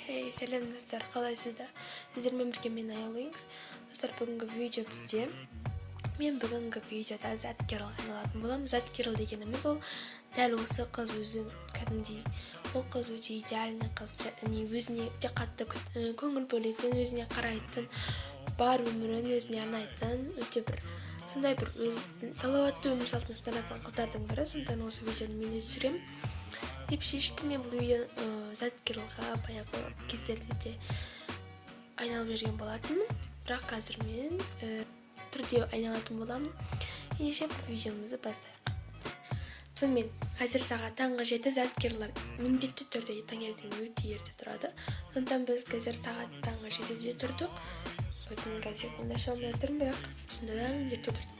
Hey, сәлем достар, қалайсыздар? Сіздермен бірге мен Айлуингс. Достар, бүгінгі видео бізде. Мен бүгінгі видеода Зат Керол айналатын боламын. Зат Керол дегеніміз ол дәл осы қыз өзі кәдімгідей. Ол қыз өте идеальный қыз, өзіне өте қатты көңіл бөлетін, өзіне қарайтын, бар өмірін өзіне арнайтын, өте бір сондай бір өзінің салауатты өмір салтын ұстанатын қыздардың бірі. Сондықтан осы видеоны мен түсіремін деп шештім. Мен бұл видео Зат Керолға баяғы кездерде де айналып жүрген болатынмын, бірақ қазір мен түрде айналатын боламын. Ендеше бұл видеомызды бастайық. Сонымен қазір сағат таңғы 7. Зат Керолар міндетті түрде таңертең өте ерте тұрады. Сондықтан біз қазір сағат таңғы 7-де тұрдық. Мен қазір онда шамда тұрмын, бірақ сонда да міндетті тұрдым.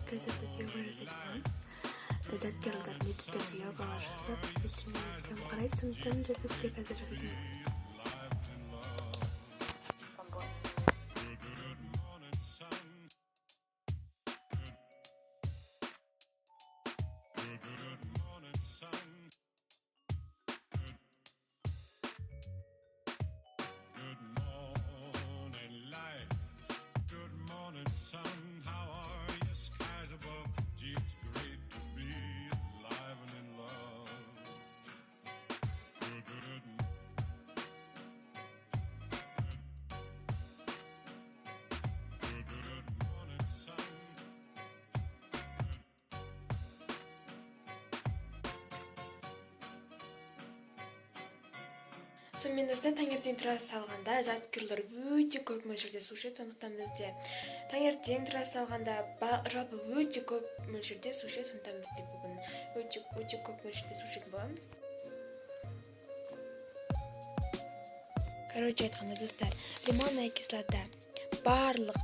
Қазір біз йога жасайтынбыз. Зат Керолдар міндетті түрде йогалар жасап, өзіне прям қарайды, сондықтан да біз де қазір жасайтынбыз. Сонымен достар, таңертең тұра салғанда Зат Керолар өте көп мөлшерде су ішеді. Сондықтан бізде таңертең тұра салғанда жалпы өте көп мөлшерде су ішеді. Сондықтан бізде бүгін өте көп мөлшерде су ішетін боламыз. Короче айтқанда достар, лимонная кислота барлық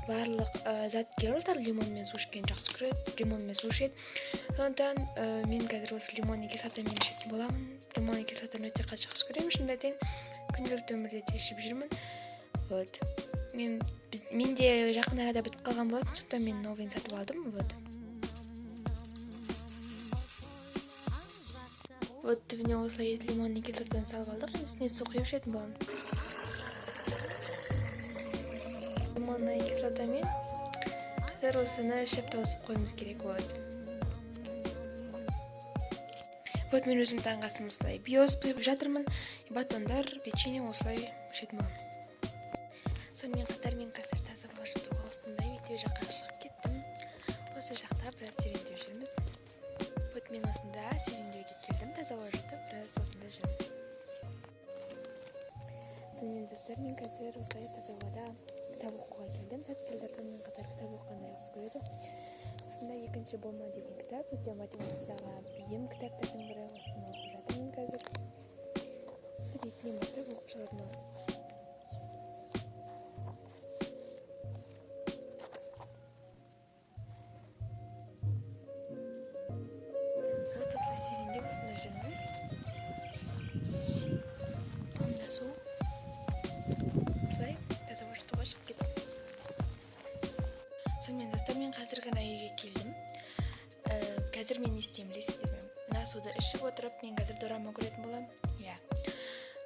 Зат Керолдар лимонмен су ішкенді жақсы көреді, лимонмен су ішеді. Сондықтан мен қазір осы лимонный кислотамен ішетін боламын. Лимонный кислотаны өте қатты жақсы көремін, шынымен күнделікті өмірде де ішіп жүрмін. Вот. Мен де жақын арада бітіп қалған болатын, сондықтан мен новыйын сатып алдым. Вот түбіне осылай лимонный кислотаны салып алдық, үстіне су құйып ішетін боламын. Лимонный кислотамен қазір осыны ішіп тауысып қоймыз керек. Вот мен өзім таңғы асым осылай биоз құйып жатырмын, батондар, печенье осылай ішетін боламын. Сонымен қатар мен қазір таза ауа жұтуға осындай мектеп жаққа шығып кеттім. Осы жақта біраз серуендеп жүрміз. Вот мен осында серуендеуге келдім, таза ауа жұтып, біраз осында жүрмін. Сонымен достар, мен қазір осылай таза ауада кітап оқуға келдім. Зат Керолдар сонымен қатар кітап оқығанды жақсы көреді. Осында екінші болма деген кітап, өте мотивацияға бейім кітаптардың бірі. Осыны оқып жатырмын қазір. Осы бетінен бастап оқып шығатын боламыз. Вот осылай серуендеп осында жүрмін. Қолымда су. Осылай таза ауа жұтуға шығып кеттім. Сонымен достар, мен қазір ғана үйге келдім. Қазір мен не істеймін білесіздер ме? Мына суды ішіп отырып, мен қазір дорама көретін боламын.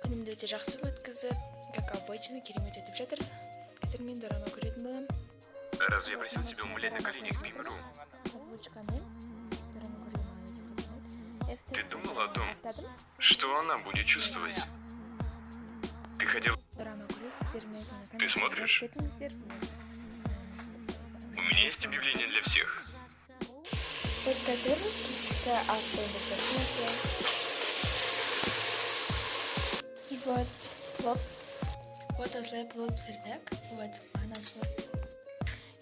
Күнімді өте жақсы өткізіп, как обычно керемет өтіп жатыр. Қазір мен дорама көретін боламын. Разве я просил тебя умолять на коленях Мимиру? Ты думала о том, что она будет чувствовать? Ты хотел... Ты смотришь? У меня есть объявление для всех. Вот қазір кешкі ас дайындап жатырмын. И вот осылай плов пісірдік.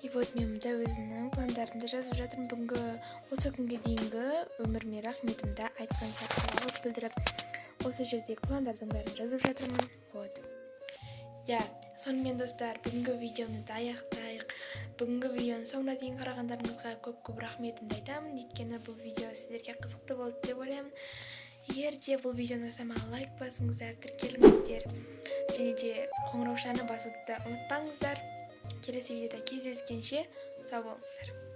И вот мен мұнда өзімнің пландарымды жазып жатырмын. Бүгінгі осы күнге дейінгі өміріме рахметімді айтқан сияқты алғыс білдіріп, осы жердегі пландардың бәрін жазып жатырмын. Сонымен достар, бүгінгі видеомызды аяқтайық. Бүгінгі видеоны соңына дейін қарағандарыңызға көп рахметімді айтамын. Өйткені бұл видео сіздерге қызықты болды деп ойлаймын. Егер де бұл видеоны сама лайк басыңыздар, тіркеліңіздер және де қоңыраушаны басуды да ұмытпаңыздар. Келесі видеода кездескенше сау болыңыздар.